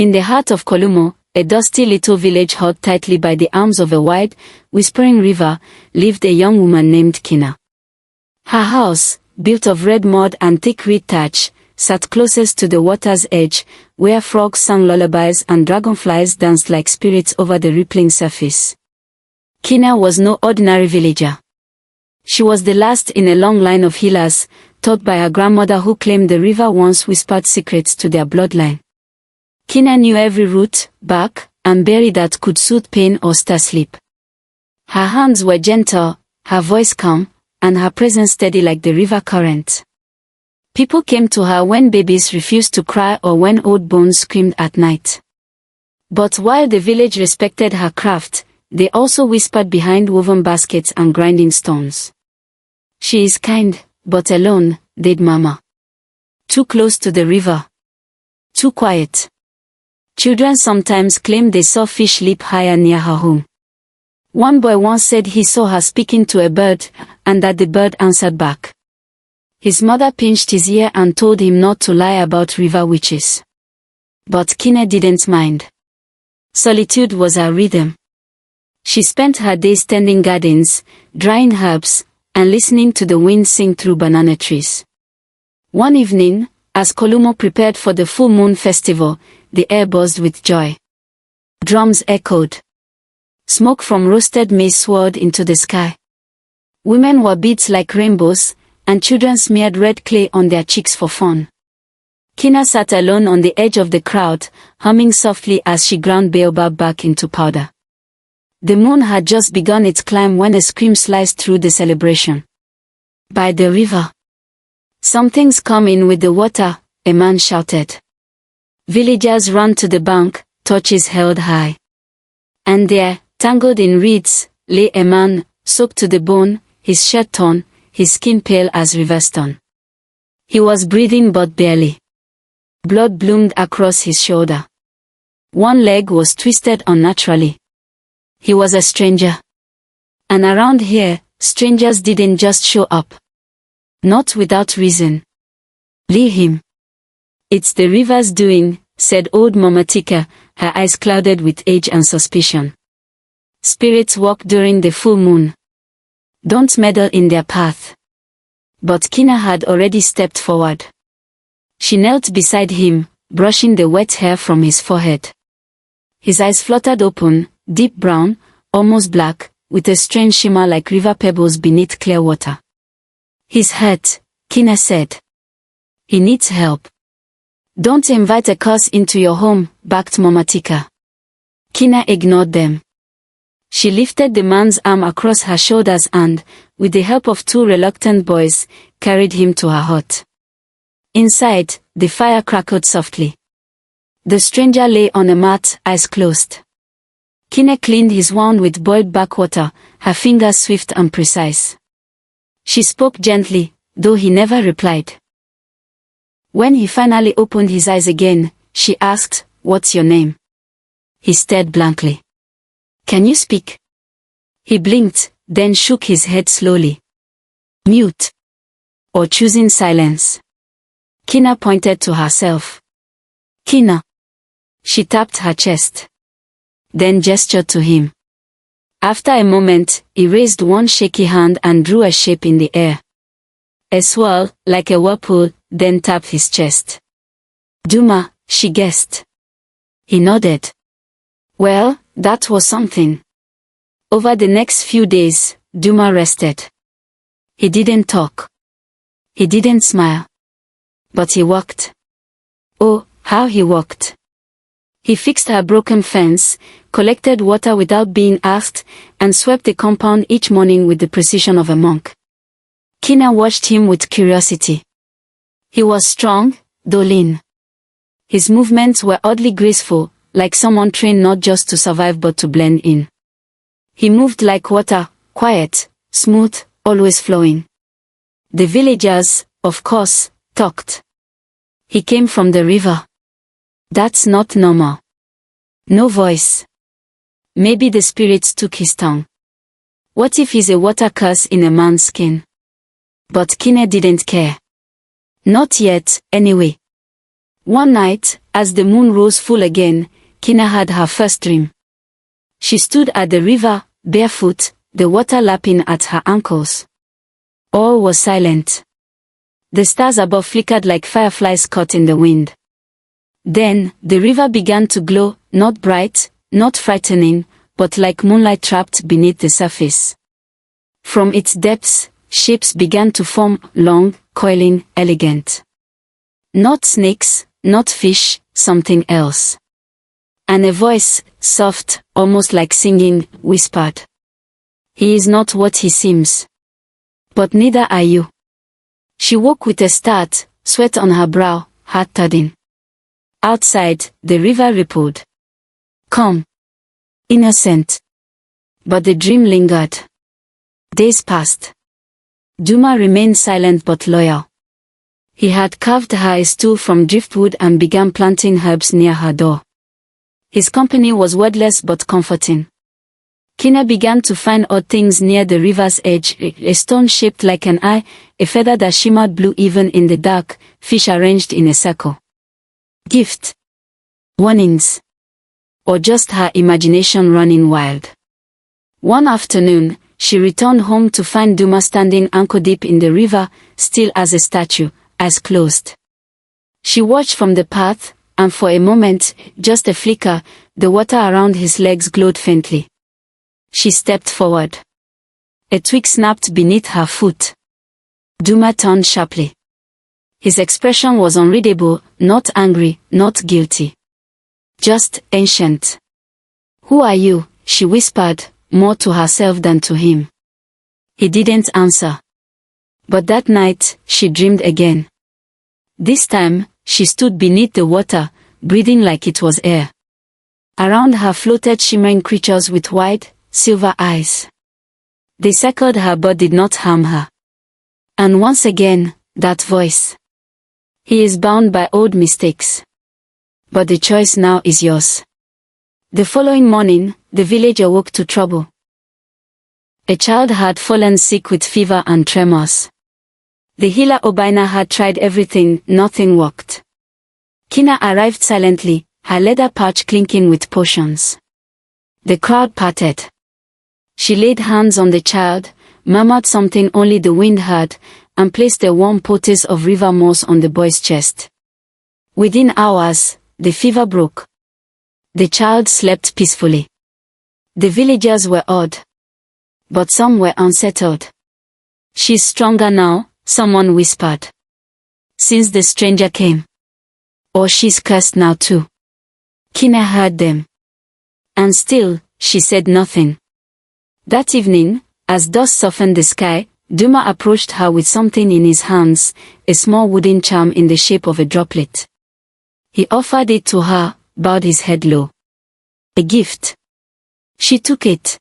In the heart of Kolumo, a dusty little village held tightly by the arms of a wide, whispering river, lived a young woman named Kina. Her house, built of red mud and thick reed thatch, sat closest to the water's edge, where frogs sang lullabies and dragonflies danced like spirits over the rippling surface. Kina was no ordinary villager. She was the last in a long line of healers, taught by her grandmother who claimed the river once whispered secrets to their bloodline. Kina knew every root, bark, and berry that could soothe pain or stir sleep. Her hands were gentle, her voice calm, and her presence steady like the river current. People came to her when babies refused to cry or when old bones screamed at night. But while the village respected her craft, they also whispered behind woven baskets and grinding stones. She is kind, but alone, they'd murmur. Too close to the river. Too quiet. Children sometimes claimed they saw fish leap higher near her home. One boy once said he saw her speaking to a bird, and that the bird answered back. His mother pinched his ear and told him not to lie about river witches. But Kina didn't mind. Solitude was her rhythm. She spent her days tending gardens, drying herbs, and listening to the wind sing through banana trees. One evening, as Kolumo prepared for the full moon festival, the air buzzed with joy. Drums echoed. Smoke from roasted maize swirled into the sky. Women wore beads like rainbows, and children smeared red clay on their cheeks for fun. Kina sat alone on the edge of the crowd, humming softly as she ground baobab bark into powder. The moon had just begun its climb when a scream sliced through the celebration. By the river. Something's coming with the water, a man shouted. Villagers ran to the bank, torches held high. And there, tangled in reeds, lay a man, soaked to the bone, his shirt torn, his skin pale as river stone. He was breathing but barely. Blood bloomed across his shoulder. One leg was twisted unnaturally. He was a stranger. And around here, strangers didn't just show up. Not without reason. Leave him. It's the river's doing, said old Mama Tika, her eyes clouded with age and suspicion. Spirits walk during the full moon. Don't meddle in their path. But Kina had already stepped forward. She knelt beside him, brushing the wet hair from his forehead. His eyes fluttered open, deep brown, almost black, with a strange shimmer like river pebbles beneath clear water. He's hurt, Kina said. He needs help. Don't invite a curse into your home, barked Mama Tika. Kina ignored them. She lifted the man's arm across her shoulders and, with the help of two reluctant boys, carried him to her hut. Inside, the fire crackled softly. The stranger lay on a mat, eyes closed. Kina cleaned his wound with boiled backwater, her fingers swift and precise. She spoke gently, though he never replied. When he finally opened his eyes again, she asked, "What's your name?" He stared blankly. "Can you speak?" He blinked, then shook his head slowly. Mute. Or choosing silence. Kina pointed to herself. Kina. She tapped her chest. Then gestured to him. After a moment, he raised one shaky hand and drew a shape in the air. A swirl, like a whirlpool, then tapped his chest. Duma, she guessed. He nodded. Well, that was something. Over the next few days, Duma rested. He didn't talk. He didn't smile. But he walked. Oh, how he walked. He fixed her broken fence, collected water without being asked, and swept the compound each morning with the precision of a monk. Kina watched him with curiosity. He was strong, though lean. His movements were oddly graceful, like someone trained not just to survive but to blend in. He moved like water, quiet, smooth, always flowing. The villagers, of course, talked. He came from the river. That's not normal. No voice. Maybe the spirits took his tongue. What if he's a water curse in a man's skin? But Kina didn't care. Not yet, anyway. One night, as the moon rose full again, Kina had her first dream. She stood at the river, barefoot, the water lapping at her ankles. All was silent. The stars above flickered like fireflies caught in the wind. Then, the river began to glow, not bright, not frightening, but like moonlight trapped beneath the surface. From its depths, shapes began to form, long, coiling, elegant. Not snakes, not fish, something else. And a voice, soft, almost like singing, whispered. He is not what he seems. But neither are you. She woke with a start, sweat on her brow, heart thudding. Outside, the river rippled. Calm. Innocent. But the dream lingered. Days passed. Duma remained silent but loyal. He had carved her a stool from driftwood and began planting herbs near her door. His company was wordless but comforting. Kina began to find odd things near the river's edge, a stone shaped like an eye, a feather that shimmered blue even in the dark, fish arranged in a circle. Gift. Warnings. Or just her imagination running wild. One afternoon, she returned home to find Duma standing ankle-deep in the river, still as a statue, eyes closed. She watched from the path, and for a moment, just a flicker, the water around his legs glowed faintly. She stepped forward. A twig snapped beneath her foot. Duma turned sharply. His expression was unreadable, not angry, not guilty. Just ancient. Who are you? She whispered, more to herself than to him. He didn't answer. But that night, she dreamed again. This time, she stood beneath the water, breathing like it was air. Around her floated shimmering creatures with wide, silver eyes. They circled her but did not harm her. And once again, that voice. He is bound by old mistakes. But the choice now is yours. The following morning, the village awoke to trouble. A child had fallen sick with fever and tremors. The healer Obina had tried everything, nothing worked. Kina arrived silently, her leather pouch clinking with potions. The crowd parted. She laid hands on the child, murmured something only the wind heard, and placed the warm poultice of river moss on the boy's chest. Within hours, the fever broke. The child slept peacefully. The villagers were awed. But some were unsettled. She's stronger now, someone whispered. Since the stranger came. Or she's cursed now too. Kina heard them. And still, she said nothing. That evening, as dusk softened the sky, Duma approached her with something in his hands, a small wooden charm in the shape of a droplet. He offered it to her, bowed his head low. A gift. She took it.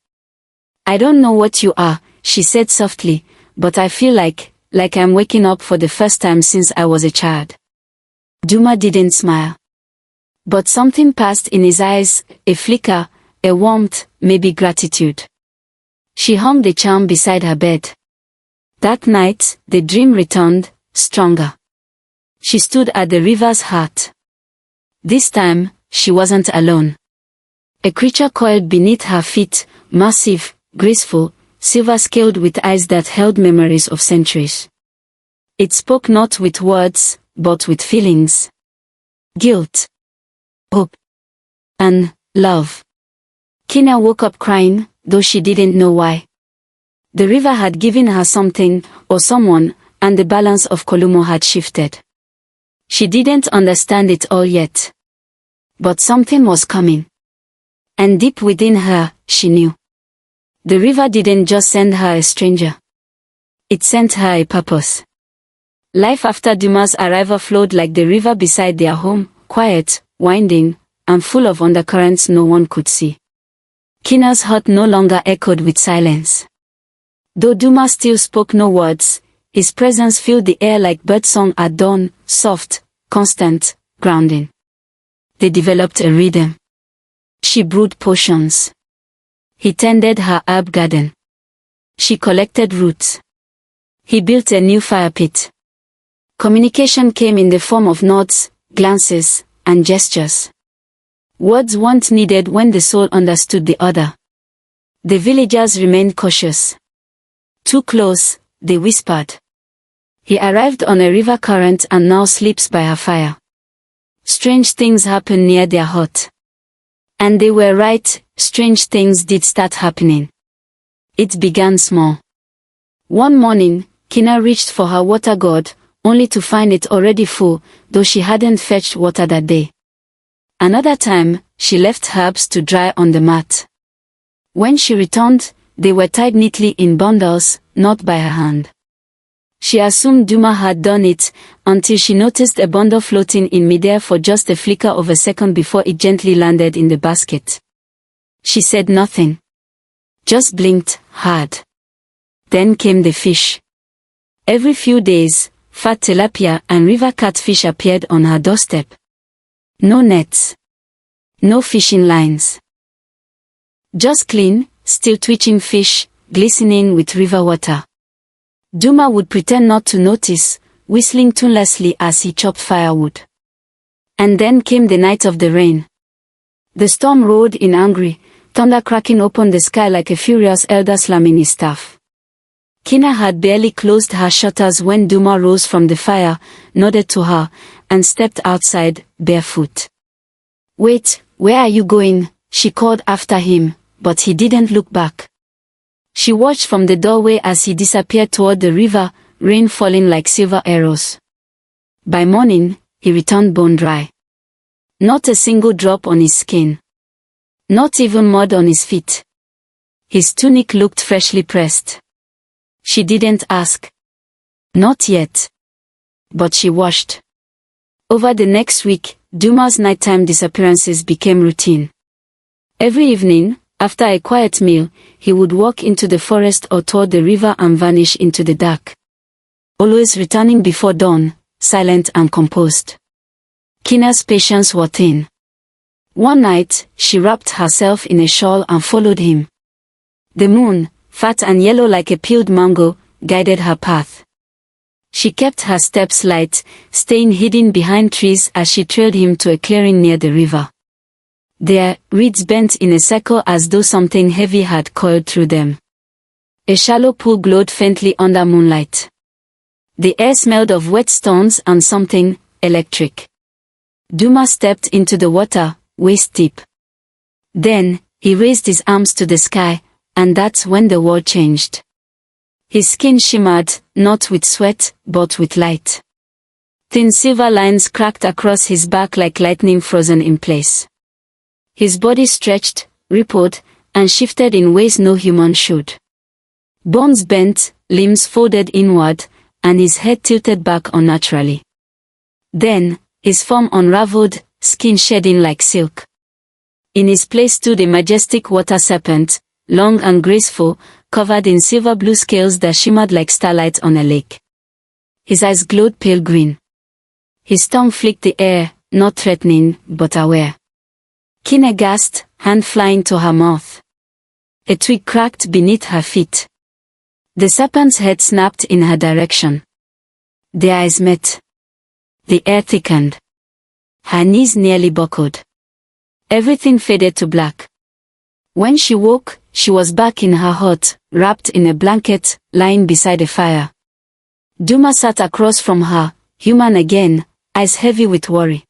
I don't know what you are, she said softly, but I feel like I'm waking up for the first time since I was a child. Duma didn't smile. But something passed in his eyes, a flicker, a warmth, maybe gratitude. She hung the charm beside her bed. That night, the dream returned, stronger. She stood at the river's heart. This time, she wasn't alone. A creature coiled beneath her feet, massive, graceful, silver-scaled with eyes that held memories of centuries. It spoke not with words, but with feelings. Guilt. Hope. And love. Kina woke up crying, though she didn't know why. The river had given her something, or someone, and the balance of Kolumo had shifted. She didn't understand it all yet. But something was coming. And deep within her, she knew. The river didn't just send her a stranger. It sent her a purpose. Life after Duma's arrival flowed like the river beside their home, quiet, winding, and full of undercurrents no one could see. Kina's heart no longer echoed with silence. Though Duma still spoke no words, his presence filled the air like birdsong at dawn, soft, constant, grounding. They developed a rhythm. She brewed potions. He tended her herb garden. She collected roots. He built a new fire pit. Communication came in the form of nods, glances, and gestures. Words weren't needed when the soul understood the other. The villagers remained cautious. Too close, they whispered. He arrived on a river current and now sleeps by her fire. Strange things happen near their hut. And they were right, strange things did start happening. It began small. One morning, Kina reached for her water gourd, only to find it already full, though she hadn't fetched water that day. Another time, she left herbs to dry on the mat. When she returned, they were tied neatly in bundles, not by her hand. She assumed Duma had done it, until she noticed a bundle floating in midair for just a flicker of a second before it gently landed in the basket. She said nothing. Just blinked, hard. Then came the fish. Every few days, fat tilapia and river catfish appeared on her doorstep. No nets. No fishing lines. Just clean, still twitching fish, glistening with river water. Duma would pretend not to notice, whistling tunelessly as he chopped firewood. And then came the night of the rain. The storm roared in angry, thunder cracking open the sky like a furious elder slamming his staff. Kina had barely closed her shutters when Duma rose from the fire, nodded to her, and stepped outside, barefoot. "Wait, where are you going?" she called after him, but he didn't look back. She watched from the doorway as he disappeared toward the river, rain falling like silver arrows. By morning, he returned bone dry. Not a single drop on his skin. Not even mud on his feet. His tunic looked freshly pressed. She didn't ask. Not yet. But she watched. Over the next week, Duma's nighttime disappearances became routine. Every evening, after a quiet meal, he would walk into the forest or toward the river and vanish into the dark. Always returning before dawn, silent and composed. Kina's patience wore thin. One night, she wrapped herself in a shawl and followed him. The moon, fat and yellow like a peeled mango, guided her path. She kept her steps light, staying hidden behind trees as she trailed him to a clearing near the river. There, reeds bent in a circle as though something heavy had coiled through them. A shallow pool glowed faintly under moonlight. The air smelled of wet stones and something electric. Duma stepped into the water, waist deep. Then, he raised his arms to the sky, and that's when the world changed. His skin shimmered, not with sweat, but with light. Thin silver lines cracked across his back like lightning frozen in place. His body stretched, rippled, and shifted in ways no human should. Bones bent, limbs folded inward, and his head tilted back unnaturally. Then, his form unraveled, skin shedding like silk. In his place stood a majestic water serpent, long and graceful, covered in silver blue scales that shimmered like starlight on a lake. His eyes glowed pale green. His tongue flicked the air, not threatening, but aware. Kina gasped, hand flying to her mouth. A twig cracked beneath her feet. The serpent's head snapped in her direction. Their eyes met. The air thickened. Her knees nearly buckled. Everything faded to black. When she woke, she was back in her hut, wrapped in a blanket, lying beside a fire. Duma sat across from her, human again, eyes heavy with worry.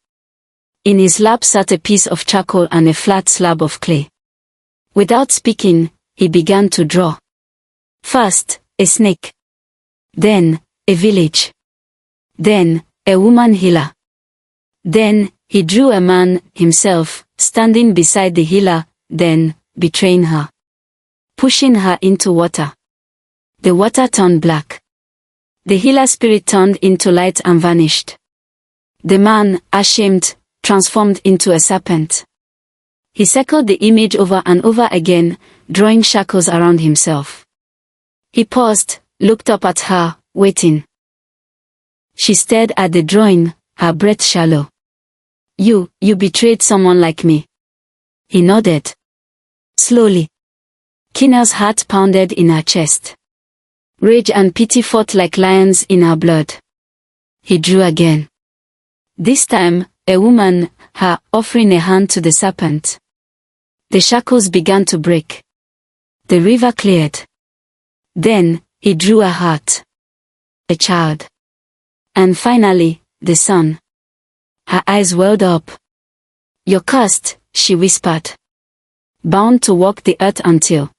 In his lap sat a piece of charcoal and a flat slab of clay. Without speaking, he began to draw. First, a snake. Then, a village. Then, a woman healer. Then, he drew a man, himself, standing beside the healer, then, betraying her. Pushing her into water. The water turned black. The healer spirit turned into light and vanished. The man, ashamed, transformed into a serpent. He circled the image over and over again, drawing shackles around himself. He paused, looked up at her, waiting. She stared at the drawing, her breath shallow. You betrayed someone like me." He nodded. Slowly. Kina's heart pounded in her chest. Rage and pity fought like lions in her blood. He drew again. This time, a woman, her, offering a hand to the serpent. The shackles began to break. The river cleared. Then, he drew a heart. A child. And finally, the sun. Her eyes welled up. "You're cursed," she whispered. "Bound to walk the earth until..."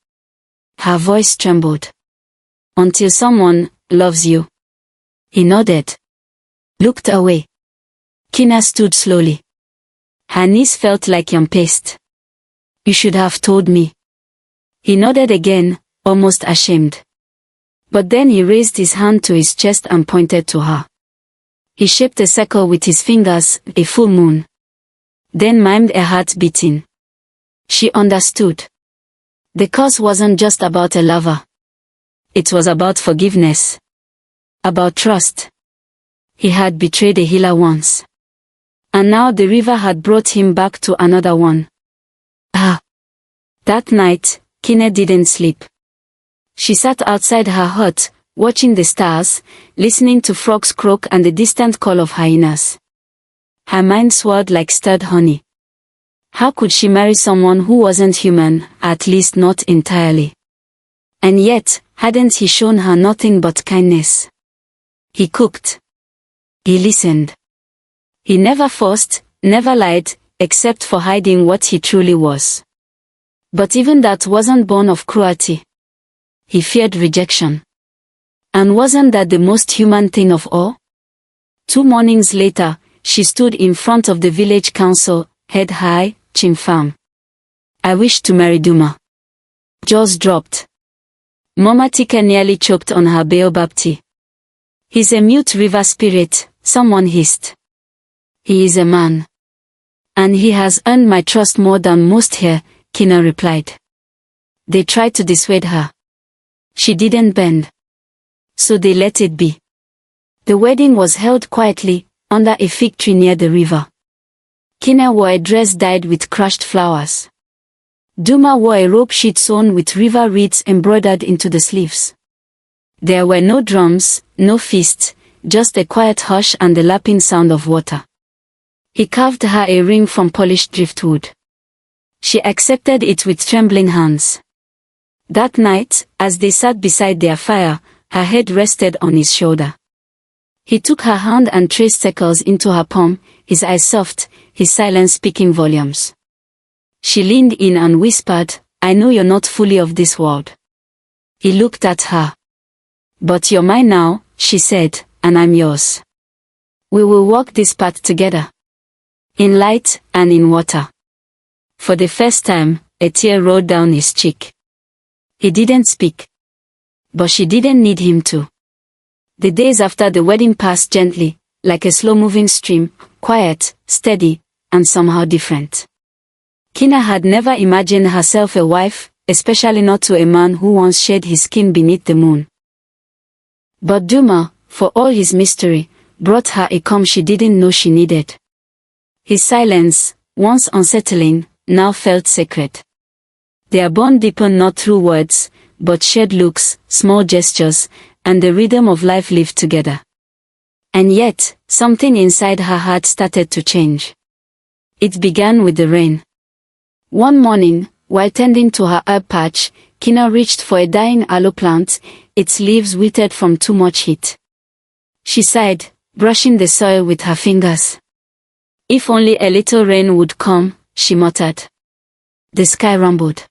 Her voice trembled. "Until someone loves you." He nodded. Looked away. Kina stood slowly. Her knees felt like yam paste. "You should have told me." He nodded again, almost ashamed. But then he raised his hand to his chest and pointed to her. He shaped a circle with his fingers, a full moon. Then mimed a heart beating. She understood. The curse wasn't just about a lover. It was about forgiveness. About trust. He had betrayed a healer once. And now the river had brought him back to another one. That night, Kine didn't sleep. She sat outside her hut, watching the stars, listening to frogs croak and the distant call of hyenas. Her mind swirled like stirred honey. How could she marry someone who wasn't human, at least not entirely? And yet, hadn't he shown her nothing but kindness? He cooked. He listened. He never forced, never lied, except for hiding what he truly was. But even that wasn't born of cruelty. He feared rejection. And wasn't that the most human thing of all? 2 mornings later, she stood in front of the village council, head high, chin firm. "I wish to marry Duma." Jaws dropped. Mama Tika nearly choked on her baobab tea. "He's a mute river spirit," someone hissed. "He is a man. And he has earned my trust more than most here," Kina replied. They tried to dissuade her. She didn't bend. So they let it be. The wedding was held quietly, under a fig tree near the river. Kina wore a dress dyed with crushed flowers. Duma wore a robe sheet sewn with river reeds embroidered into the sleeves. There were no drums, no feast, just a quiet hush and the lapping sound of water. He carved her a ring from polished driftwood. She accepted it with trembling hands. That night, as they sat beside their fire, her head rested on his shoulder. He took her hand and traced circles into her palm, his eyes soft, his silence speaking volumes. She leaned in and whispered, "I know you're not fully of this world." He looked at her. "But you're mine now," she said, "and I'm yours. We will walk this path together. In light and in water." For the first time, a tear rolled down his cheek. He didn't speak. But she didn't need him to. The days after the wedding passed gently, like a slow-moving stream, quiet, steady, and somehow different. Kina had never imagined herself a wife, especially not to a man who once shed his skin beneath the moon. But Duma, for all his mystery, brought her a calm she didn't know she needed. His silence, once unsettling, now felt sacred. Their bond deepened not through words, but shared looks, small gestures, and the rhythm of life lived together. And yet, something inside her heart started to change. It began with the rain. One morning, while tending to her herb patch, Kina reached for a dying aloe plant, its leaves withered from too much heat. She sighed, brushing the soil with her fingers. "If only a little rain would come," she muttered. The sky rumbled.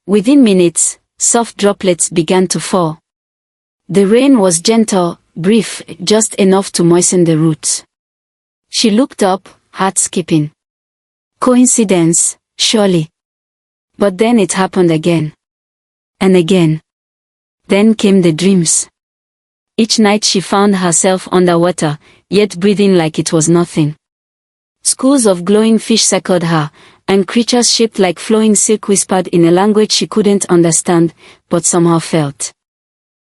Within minutes, soft droplets began to fall. The rain was gentle, brief, just enough to moisten the roots. She looked up, heart skipping. Coincidence, surely. But then it happened again. And again. Then came the dreams. Each night she found herself underwater, yet breathing like it was nothing. Schools of glowing fish circled her, and creatures shaped like flowing silk whispered in a language she couldn't understand, but somehow felt.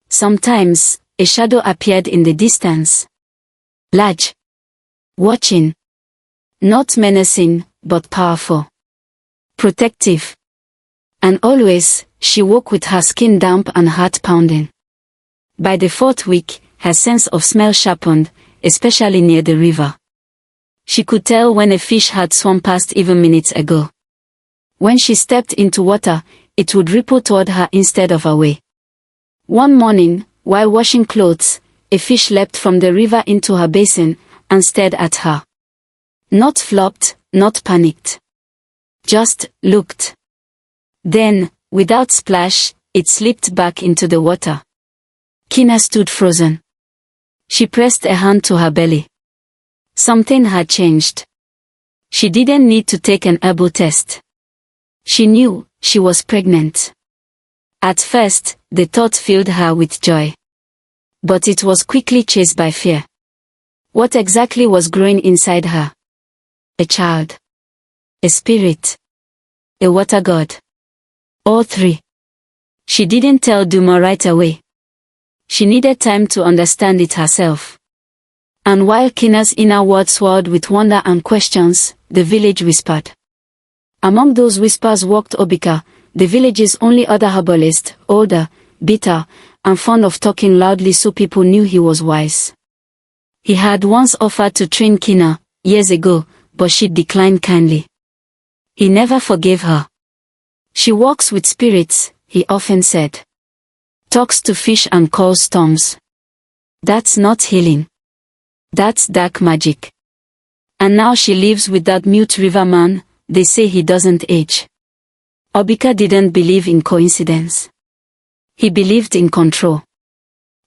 Sometimes, a shadow appeared in the distance. Large. Watching. Not menacing, but powerful. Protective. And always, she woke with her skin damp and heart pounding. By the 4th week, her sense of smell sharpened, especially near the river. She could tell when a fish had swum past even minutes ago. When she stepped into water, it would ripple toward her instead of away. One morning, while washing clothes, a fish leapt from the river into her basin and stared at her. Not flopped, not panicked. Just looked. Then, without splash, it slipped back into the water. Kina stood frozen. She pressed a hand to her belly. Something had changed. She didn't need to take an herbal test. She knew she was pregnant. At first, the thought filled her with joy. But it was quickly chased by fear. What exactly was growing inside her? A child. A spirit. A water god. All three. She didn't tell Duma right away. She needed time to understand it herself. And while Kina's inner world swirled with wonder and questions, the village whispered. Among those whispers walked Obika, the village's only other herbalist, older, bitter, and fond of talking loudly so people knew he was wise. He had once offered to train Kina, years ago, but she declined kindly. He never forgave her. She walks with spirits, he often said. Talks to fish and calls storms. That's not healing. That's dark magic. And now she lives with that mute river man. They say he doesn't age. Obika didn't believe in coincidence. He believed in control.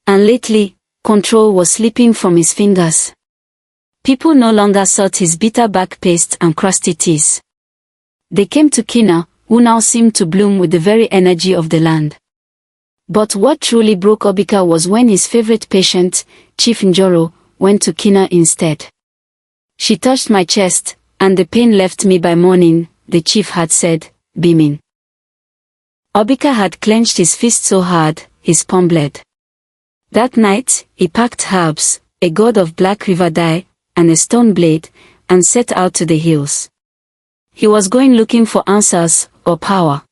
And lately, control was slipping from his fingers. People no longer sought his bitter back paste and crusty teas. They came to Kina, who now seemed to bloom with the very energy of the land. But what truly broke Obika was when his favorite patient, Chief Njoro, went to Kina instead. She touched my chest, and the pain left me by morning, the chief had said, beaming. Obika had clenched his fist so hard, his palm bled. That night, he packed herbs, a gourd of black river dye, and a stone blade, and set out to the hills. He was going looking for answers, or power.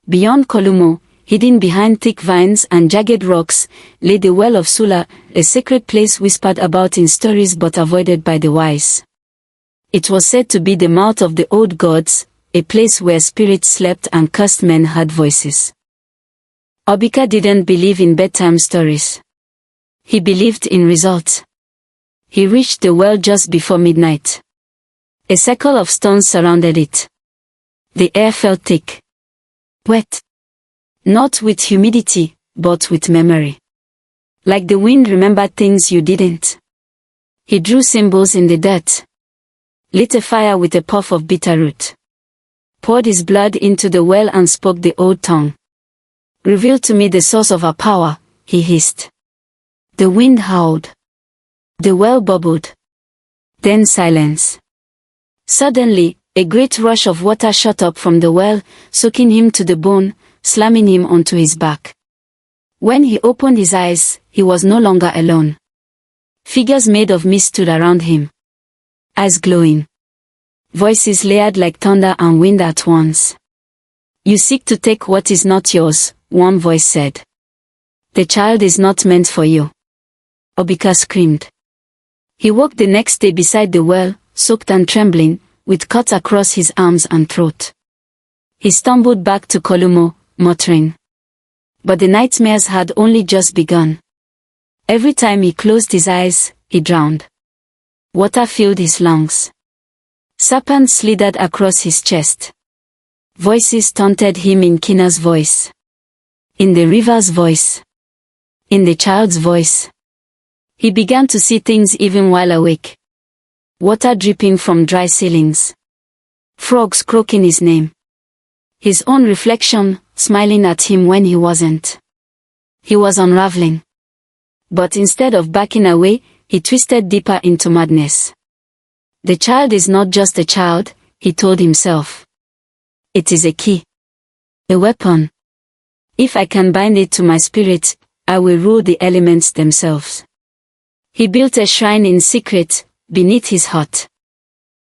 Beyond Kolumo, hidden behind thick vines and jagged rocks, lay the Well of Sula, a sacred place whispered about in stories but avoided by the wise. It was said to be the mouth of the old gods, a place where spirits slept and cursed men had voices. Obika didn't believe in bedtime stories. He believed in results. He reached the well just before midnight. A circle of stones surrounded it. The air felt thick. Wet. Not with humidity, but with memory. Like the wind remembered things you didn't. He drew symbols in the dirt. Lit a fire with a puff of bitter root. Poured his blood into the well and spoke the old tongue. Reveal to me the source of our power, he hissed. The wind howled. The well bubbled. Then silence. Suddenly, a great rush of water shot up from the well, soaking him to the bone, slamming him onto his back. When he opened his eyes, he was no longer alone. Figures made of mist stood around him. Eyes glowing. Voices layered like thunder and wind at once. You seek to take what is not yours, one voice said. The child is not meant for you. Obika screamed. He woke the next day beside the well, soaked and trembling, with cuts across his arms and throat. He stumbled back to Kolumo, muttering. But the nightmares had only just begun. Every time he closed his eyes, he drowned. Water filled his lungs. Serpents slithered across his chest. Voices taunted him in Kina's voice. In the river's voice. In the child's voice. He began to see things even while awake. Water dripping from dry ceilings. Frogs croaking his name. His own reflection, smiling at him when he wasn't. He was unraveling. But instead of backing away, he twisted deeper into madness. The child is not just a child, he told himself. It is a key. A weapon. If I can bind it to my spirit, I will rule the elements themselves. He built a shrine in secret, beneath his hut.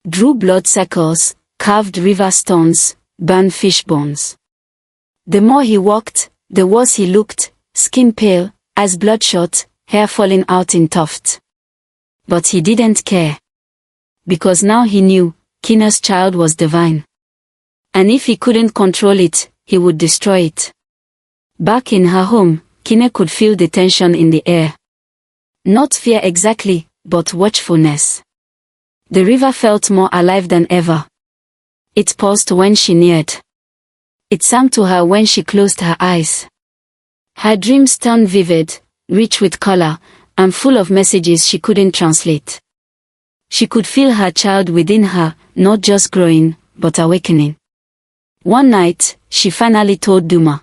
Drew blood circles, carved river stones, burned fish bones. The more he walked, the worse he looked, skin pale, eyes bloodshot, hair falling out in tufts. But he didn't care. because now he knew, Kina's child was divine. And if he couldn't control it, he would destroy it. Back in her home, Kina could feel the tension in the air. Not fear exactly, but watchfulness. The river felt more alive than ever. It paused when she neared. It sang to her when she closed her eyes. Her dreams turned vivid, rich with color, and full of messages she couldn't translate. She could feel her child within her, not just growing, but awakening. One night, she finally told Duma.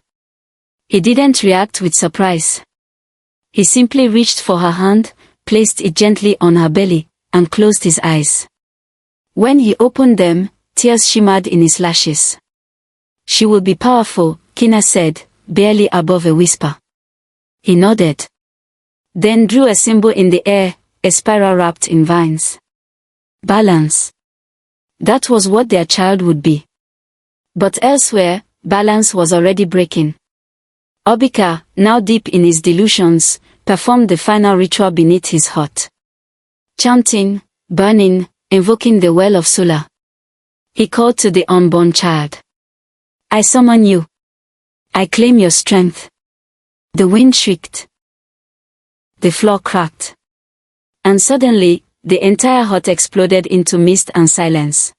He didn't react with surprise. He simply reached for her hand, placed it gently on her belly, and closed his eyes. When he opened them, tears shimmered in his lashes. She will be powerful, Kina said, barely above a whisper. He nodded. Then drew a symbol in the air, a spiral wrapped in vines. Balance. That was what their child would be. But elsewhere, balance was already breaking. Obika, now deep in his delusions, performed the final ritual beneath his hut. Chanting, burning, invoking the well of Sula. He called to the unborn child. I summon you. I claim your strength. The wind shrieked. The floor cracked. And suddenly, the entire hut exploded into mist and silence.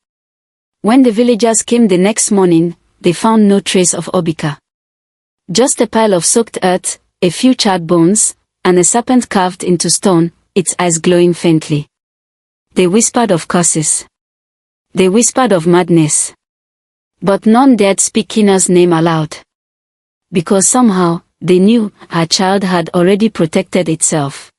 When the villagers came the next morning, they found no trace of Obika. Just a pile of soaked earth, a few charred bones, and a serpent carved into stone, its eyes glowing faintly. They whispered of curses. They whispered of madness. But none dared speak Kina's name aloud. Because somehow, they knew her child had already protected itself.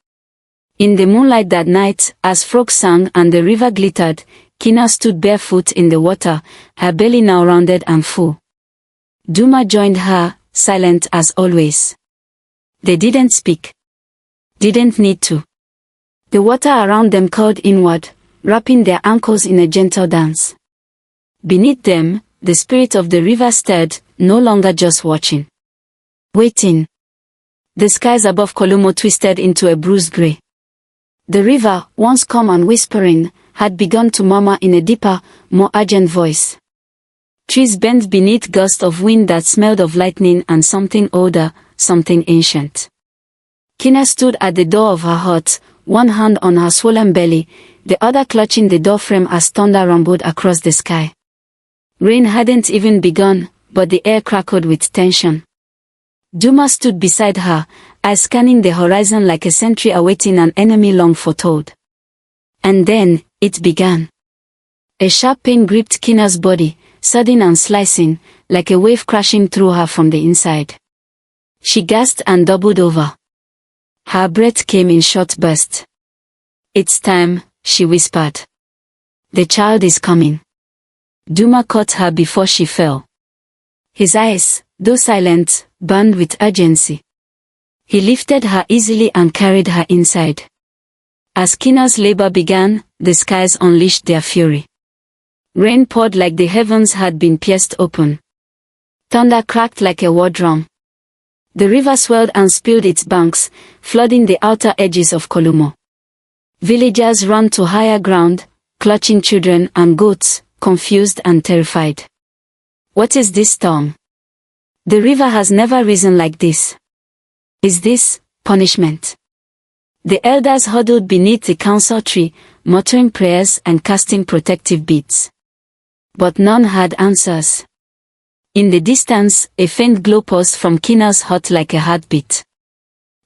In the moonlight that night, as frogs sang and the river glittered, Kina stood barefoot in the water, her belly now rounded and full. Duma joined her, silent as always. They didn't speak. Didn't need to. The water around them curled inward, wrapping their ankles in a gentle dance. Beneath them, the spirit of the river stirred, no longer just watching. Waiting. The skies above Kolumo twisted into a bruised gray. The river, once calm and whispering, had begun to murmur in a deeper, more urgent voice. Trees bent beneath gusts of wind that smelled of lightning and something older, something ancient. Kina stood at the door of her hut, one hand on her swollen belly, the other clutching the doorframe as thunder rumbled across the sky. Rain hadn't even begun, but the air crackled with tension. Duma stood beside her, eyes scanning the horizon like a sentry awaiting an enemy long foretold. And then, it began. A sharp pain gripped Kina's body, sudden and slicing, like a wave crashing through her from the inside. She gasped and doubled over. Her breath came in short bursts. It's time, she whispered. The child is coming. Duma caught her before she fell. His eyes, though silent, burned with urgency. He lifted her easily and carried her inside. As Kina's labor began, the skies unleashed their fury. Rain poured like the heavens had been pierced open. Thunder cracked like a war drum. The river swelled and spilled its banks, flooding the outer edges of Kolumo. Villagers ran to higher ground, clutching children and goats, confused and terrified. What is this storm? The river has never risen like this. Is this punishment? The elders huddled beneath the council tree, muttering prayers and casting protective beads. But none had answers. In the distance, a faint glow pulsed from Kina's hut like a heartbeat.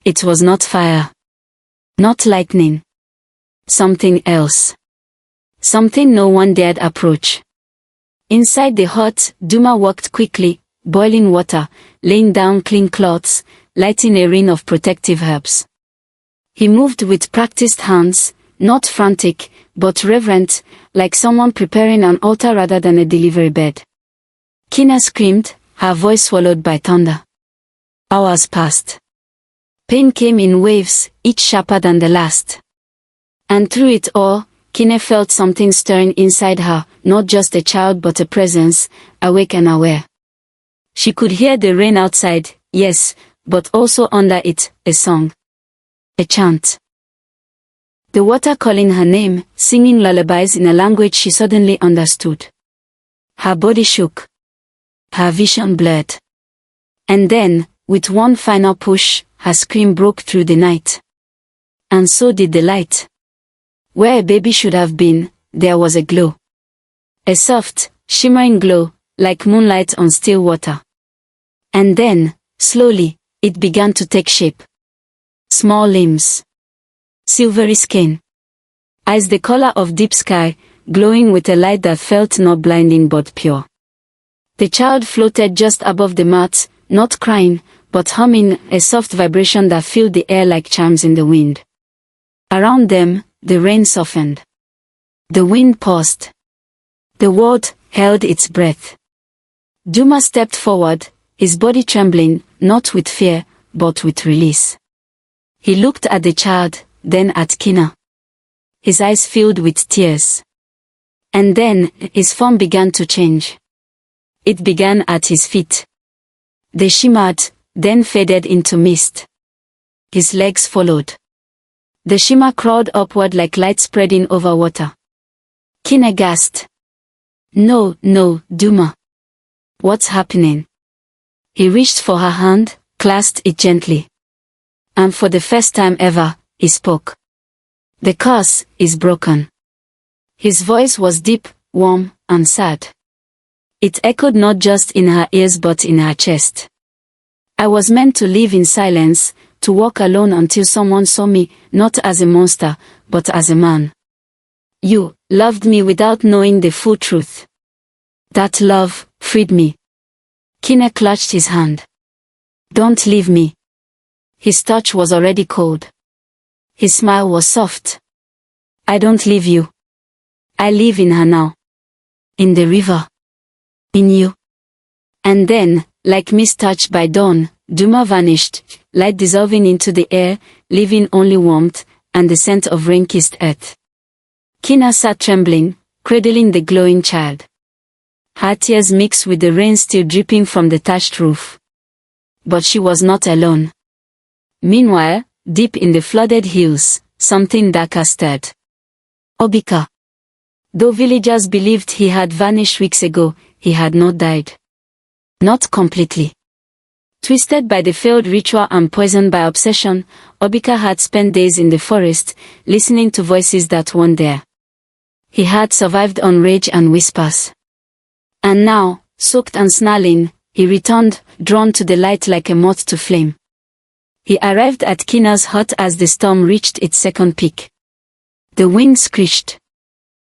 It was not fire. Not lightning. Something else. Something no one dared approach. Inside the hut, Duma walked quickly, boiling water, laying down clean cloths, lighting a rain of protective herbs. He moved with practiced hands, not frantic, but reverent, like someone preparing an altar rather than a delivery bed. Kina screamed, her voice swallowed by thunder. Hours passed. Pain came in waves, each sharper than the last. And through it all, Kina felt something stirring inside her, not just a child but a presence, awake and aware. She could hear the rain outside, yes, but also under it, a song. A chant. The water calling her name, singing lullabies in a language she suddenly understood. Her body shook. Her vision blurred. And then, with one final push, her scream broke through the night. And so did the light. Where a baby should have been, there was a glow. A soft, shimmering glow, like moonlight on still water. And then, slowly, it began to take shape. Small limbs. Silvery skin. Eyes the color of deep sky, glowing with a light that felt not blinding but pure. The child floated just above the mat, not crying, but humming, a soft vibration that filled the air like chimes in the wind. Around them, the rain softened. The wind paused. The world held its breath. Duma stepped forward, his body trembling, not with fear, but with release. He looked at the child, then at Kina. His eyes filled with tears. And then, his form began to change. It began at his feet. They shimmered, then faded into mist. His legs followed. The shimmer crawled upward like light spreading over water. Kina gasped. No, Duma. What's happening? He reached for her hand, clasped it gently. And for the first time ever, he spoke. The curse is broken. His voice was deep, warm, and sad. It echoed not just in her ears but in her chest. I was meant to live in silence, to walk alone until someone saw me, not as a monster, but as a man. You loved me without knowing the full truth. That love freed me. Kina clutched his hand. Don't leave me. His touch was already cold. His smile was soft. I don't leave you. I live in her now. In the river. In you. And then, like mist touched by dawn, Duma vanished, light dissolving into the air, leaving only warmth, and the scent of rain-kissed earth. Kina sat trembling, cradling the glowing child. Her tears mixed with the rain still dripping from the thatched roof. But she was not alone. Meanwhile, deep in the flooded hills, something darker stirred. Obika. Though villagers believed he had vanished weeks ago, he had not died. Not completely. Twisted by the failed ritual and poisoned by obsession, Obika had spent days in the forest, listening to voices that weren't there. He had survived on rage and whispers. And now, soaked and snarling, he returned, drawn to the light like a moth to flame. He arrived at Kina's hut as the storm reached its second peak. The wind screeched.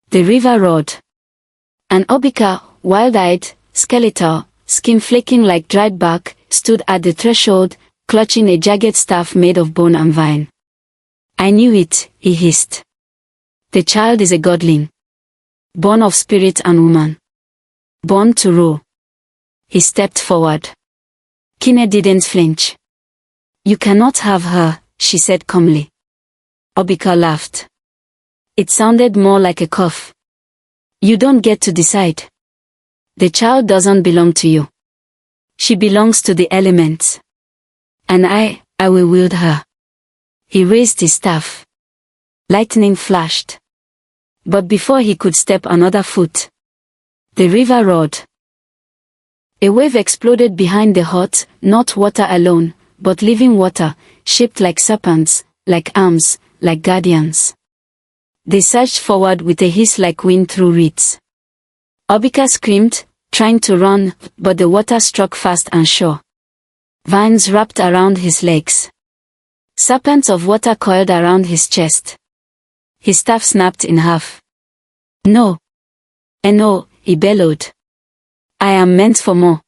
The river roared. And Obika, wild-eyed, skeletal, skin flaking like dried bark, stood at the threshold, clutching a jagged staff made of bone and vine. I knew it, he hissed. The child is a godling. Born of spirit and woman. Born to rule. He stepped forward. Kina didn't flinch. You cannot have her, she said calmly. Obika laughed. It sounded more like a cough. You don't get to decide. The child doesn't belong to you. She belongs to the elements. And I will wield her. He raised his staff. Lightning flashed. But before he could step another foot, the river roared. A wave exploded behind the hut, not water alone, but living water, shaped like serpents, like arms, like guardians. They surged forward with a hiss like wind through reeds. Obika screamed, trying to run, but the water struck fast and sure. Vines wrapped around his legs. Serpents of water coiled around his chest. His staff snapped in half. No. No, he bellowed. I am meant for more.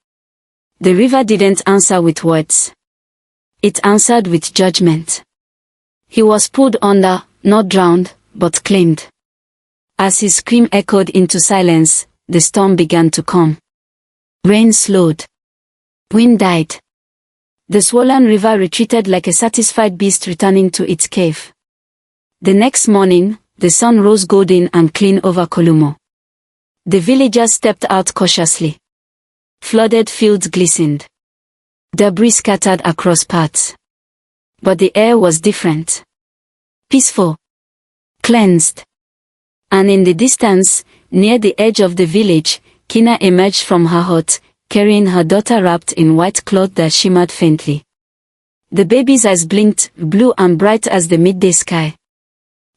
The river didn't answer with words. It answered with judgment. He was pulled under, not drowned, but claimed. As his scream echoed into silence, the storm began to come. Rain slowed. Wind died. The swollen river retreated like a satisfied beast returning to its cave. The next morning, the sun rose golden and clean over Kolumo. The villagers stepped out cautiously. Flooded fields glistened. Debris scattered across paths. But the air was different. Peaceful. cleansed. And in the distance, near the edge of the village, Kina emerged from her hut, carrying her daughter wrapped in white cloth that shimmered faintly. The baby's eyes blinked, blue and bright as the midday sky.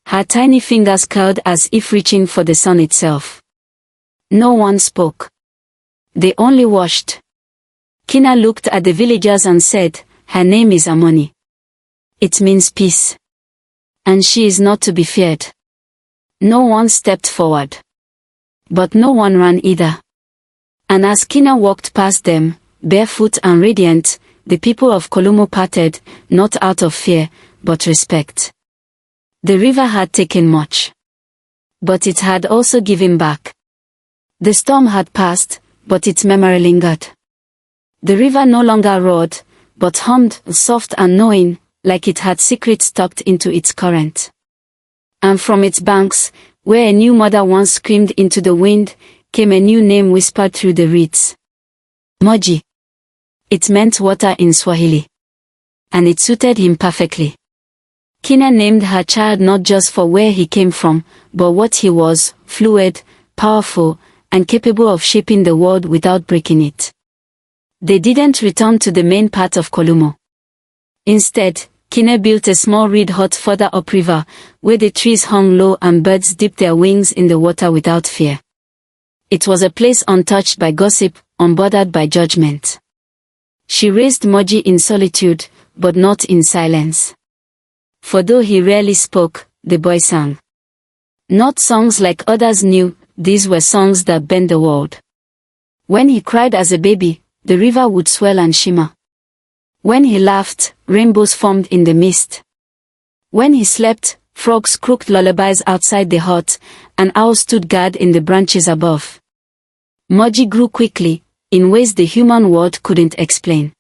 Her tiny fingers curled as if reaching for the sun itself. No one spoke. They only watched. Kina looked at the villagers and said, "Her name is Amoni. It means peace. And she is not to be feared." No one stepped forward. But no one ran either. And as Kina walked past them, barefoot and radiant, the people of Kolumo parted, not out of fear, but respect. The river had taken much. But it had also given back. The storm had passed, but its memory lingered. The river no longer roared, but hummed, soft and knowing, like it had secrets tucked into its current. And from its banks, where a new mother once screamed into the wind, came a new name whispered through the reeds. Moji. It meant water in Swahili. And it suited him perfectly. Kina named her child not just for where he came from, but what he was, fluid, powerful, and capable of shaping the world without breaking it. They didn't return to the main part of Kolumo. Instead, Kina built a small reed hut further upriver, where the trees hung low and birds dipped their wings in the water without fear. It was a place untouched by gossip, unbothered by judgment. She raised Moji in solitude, but not in silence. For though he rarely spoke, the boy sang. Not songs like others knew, these were songs that bent the world. When he cried as a baby, the river would swell and shimmer. When he laughed, rainbows formed in the mist. When he slept, frogs croaked lullabies outside the hut, and owls stood guard in the branches above. Moji grew quickly, in ways the human world couldn't explain.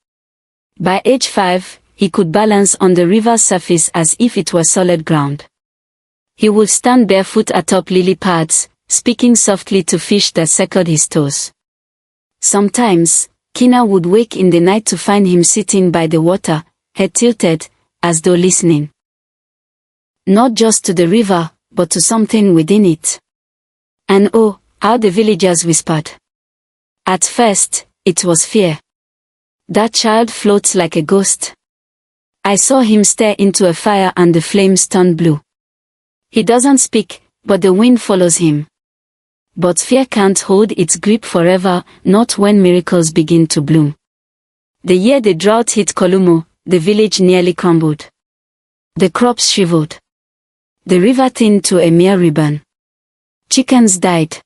By age 5, he could balance on the river's surface as if it were solid ground. He would stand barefoot atop lily pads, speaking softly to fish that circled his toes. Sometimes, Kina would wake in the night to find him sitting by the water, head tilted, as though listening. Not just to the river, but to something within it. And oh, how the villagers whispered. At first, it was fear. That child floats like a ghost. I saw him stare into a fire and the flames turned blue. He doesn't speak, but the wind follows him. But fear can't hold its grip forever, not when miracles begin to bloom. The year the drought hit Kolumo, the village nearly crumbled. The crops shriveled. The river thinned to a mere ribbon. Chickens died.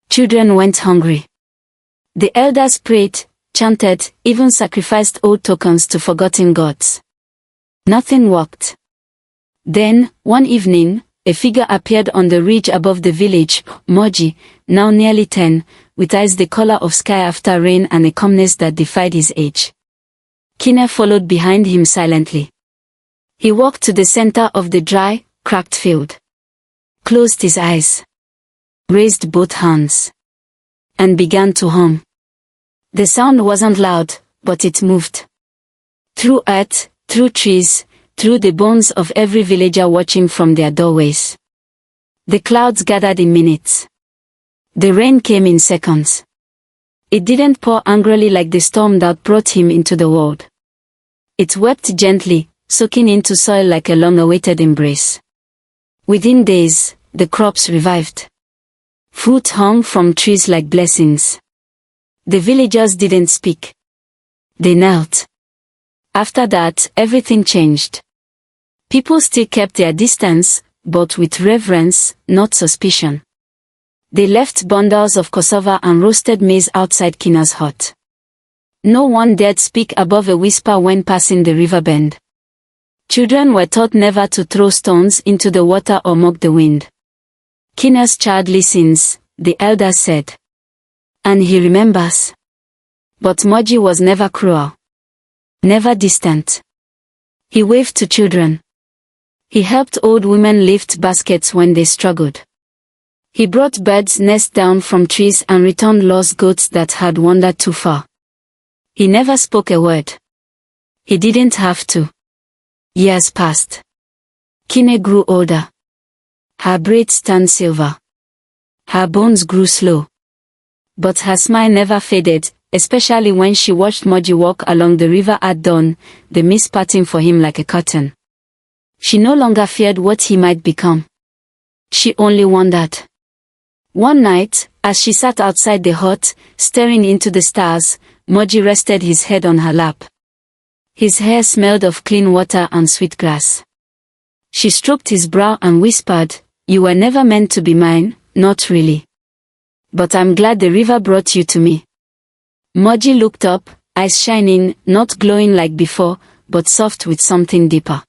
Children went hungry. The elders prayed, chanted, even sacrificed old tokens to forgotten gods. Nothing worked. Then, one evening, a figure appeared on the ridge above the village, Moji, now nearly 10, with eyes the color of sky after rain and a calmness that defied his age. Kina followed behind him silently. He walked to the center of the dry, cracked field. Closed his eyes. Raised both hands. And began to hum. The sound wasn't loud, but it moved. Through earth, through trees, through the bones of every villager watching from their doorways. The clouds gathered in minutes. The rain came in seconds. It didn't pour angrily like the storm that brought him into the world. It wept gently, soaking into soil like a long-awaited embrace. Within days, the crops revived. Fruit hung from trees like blessings. The villagers didn't speak. They knelt. After that, everything changed. People still kept their distance, but with reverence, not suspicion. They left bundles of cassava and roasted maize outside Kina's hut. No one dared speak above a whisper when passing the river bend. Children were taught never to throw stones into the water or mock the wind. Kina's child listens, the elders said. And he remembers. But Moji was never cruel. Never distant. He waved to children. He helped old women lift baskets when they struggled. He brought birds' nests down from trees and returned lost goats that had wandered too far. He never spoke a word. He didn't have to. Years passed. Kine grew older. Her braids turned silver. Her bones grew slow. But her smile never faded, especially when she watched Moji walk along the river at dawn, the mist parting for him like a curtain. She no longer feared what he might become. She only wondered. One night, as she sat outside the hut, staring into the stars, Moji rested his head on her lap. His hair smelled of clean water and sweet grass. She stroked his brow and whispered, "You were never meant to be mine, not really. But I'm glad the river brought you to me." Moji looked up, eyes shining, not glowing like before, but soft with something deeper.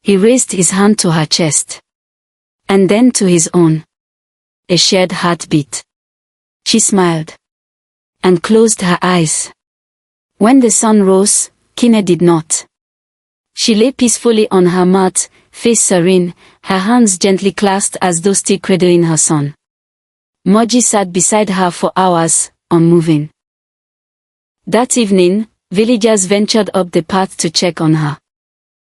He raised his hand to her chest. And then to his own. A shared heartbeat. She smiled. And closed her eyes. When the sun rose, Kina did not. She lay peacefully on her mat, face serene, her hands gently clasped as though still cradling her son. Moji sat beside her for hours, unmoving. That evening, villagers ventured up the path to check on her.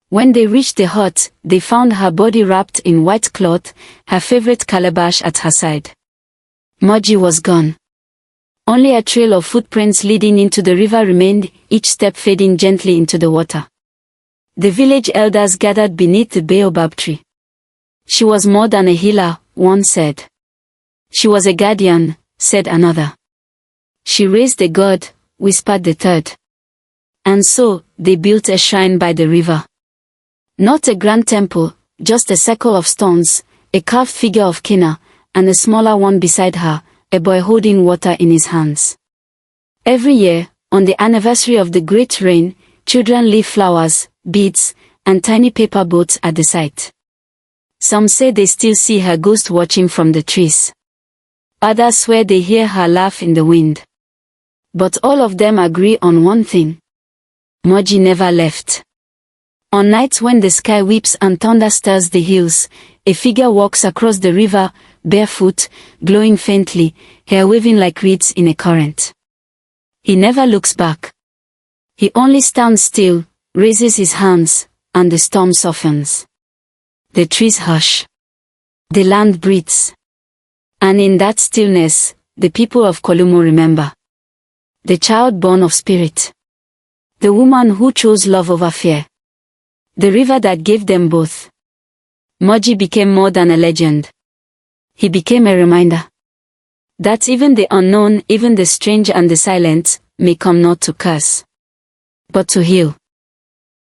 When they reached the hut, they found her body wrapped in white cloth, her favorite calabash at her side. Moji was gone. Only a trail of footprints leading into the river remained, each step fading gently into the water. The village elders gathered beneath the baobab tree. She was more than a healer, one said. She was a guardian, said another. She raised a god, whispered the third. And so, they built a shrine by the river. Not a grand temple, just a circle of stones, a carved figure of Kina, and a smaller one beside her, a boy holding water in his hands. Every year, on the anniversary of the great rain, children leave flowers, beads, and tiny paper boats at the site. Some say they still see her ghost watching from the trees. Others swear they hear her laugh in the wind. But all of them agree on one thing. Moji never left. On nights when the sky weeps and thunder stirs the hills, a figure walks across the river, barefoot, glowing faintly, hair waving like reeds in a current. He never looks back. He only stands still, raises his hands, and the storm softens. The trees hush. The land breathes. And in that stillness, the people of Kolumo remember. The child born of spirit. The woman who chose love over fear. The river that gave them both. Moji became more than a legend. He became a reminder. That even the unknown, even the strange and the silent, may come not to curse, but to heal.